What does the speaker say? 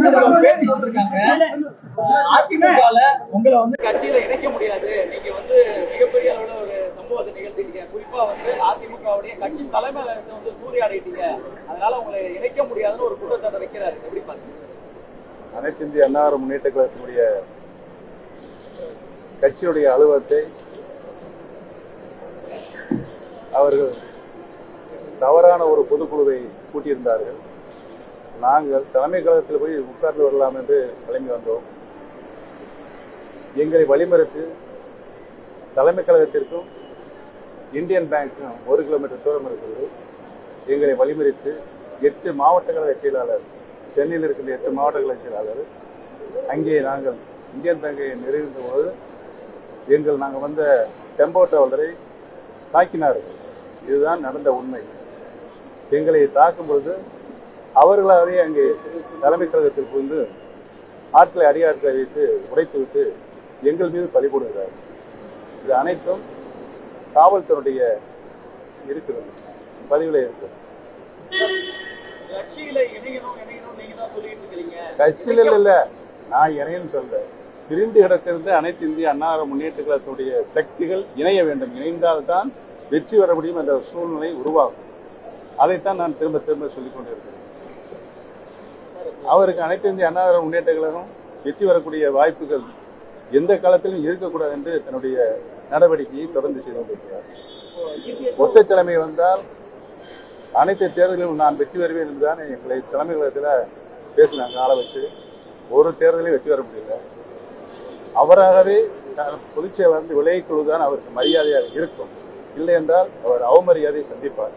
பேர் போட்டிருக்காங்க. அதிமுகல உங்களை வந்து கட்சியில இணைக்க முடியாது, நீங்க வந்து மிகப்பெரிய அளவுல ஒரு சம்பவத்தை நிகழ்த்திட்டீங்க. குறிப்பா வந்து அதிமுகவுடைய கட்சி தலைமையகத்தை வந்து சூறையாடிட்டீங்க, அதனால உங்களை இணைக்க முடியாதுன்னு ஒரு குற்றச்சாட்டை வைக்கிறாரு. எப்படி பாத்தீங்க? அனைத்து இந்திய அண்ணா முன்னேற்ற கழகத்தினுடைய கட்சியுடைய அலுவலகத்தை அவர்கள் தவறான ஒரு பொதுக்குழுவை கூட்டியிருந்தார்கள். நாங்கள் தலைமை கழகத்தில் போய் உட்கார்ந்து வரலாம் என்று கிளம்பி வந்தோம். எங்களை வழிமறித்து தலைமை கழகத்திற்கும் இந்தியன் பேங்க்கும் 1 கிலோமீட்டர் தூரம் இருக்கிறது. எங்களை வழிமறித்து 8 மாவட்ட கழக செயலாளர், சென்னையில் இருக்கின்ற 8 மாவட்ட கழக செயலாளர், அங்கே நாங்கள் இந்தியன் பேங்கை நெருங்கின்ற போது நாங்கள் வந்த டெம்போ டிராவலரை தாக்கினார்கள். இதுதான் நடந்த உண்மை. எங்களை தாக்கும் பொழுது அவர்களாகவே அங்கே தலைமை கழகத்திற்கு வந்து ஆட்களை அடியாட்களை வைத்து உடைத்துவிட்டு எங்கள் மீது பழி போடுகிறார். இது அனைத்தும் காவல்துறையுடைய இருக்கிறது, பதிவில் இருக்கிறது. கட்சியில இல்ல, நான் இணையன்னு சொல்றேன். பிரிந்து கிடக்கிறது அனைத்து இந்திய அண்ணா முன்னேற்ற கழகத்தினுடைய சக்திகள் இணைய வேண்டும். இணைந்தால்தான் வெற்றி பெற முடியும் என்ற சூழ்நிலை உருவாகும். அதைத்தான் நான் திரும்ப திரும்ப சொல்லிக் கொண்டிருக்கிறேன். அவருக்கு அனைத்து இந்திய அண்ணா முன்னேற்ற கழகம் வெற்றி பெறக்கூடிய வாய்ப்புகள் எந்த காலத்திலும் இருக்கக்கூடாது என்று தன்னுடைய நடவடிக்கையை தொடர்ந்து செய்து கொண்டிருக்கிறார். ஒற்றை தலைமை வந்தால் அனைத்து தேர்தலிலும் நான் வெற்றி பெறுவேன் என்றுதான் எங்களை தலைமை கழகத்தில் பேசினாங்க. ஆள வச்சு ஒரு தேர்தலையும் வெற்றி பெற முடியல. அவராகவே பொதுச்செயலாளர் விலகிக் கொள்வதுதான் அவருக்கு மரியாதையாக இருக்கும். இல்லை என்றால் அவர் அவமரியாதையை சந்திப்பார்.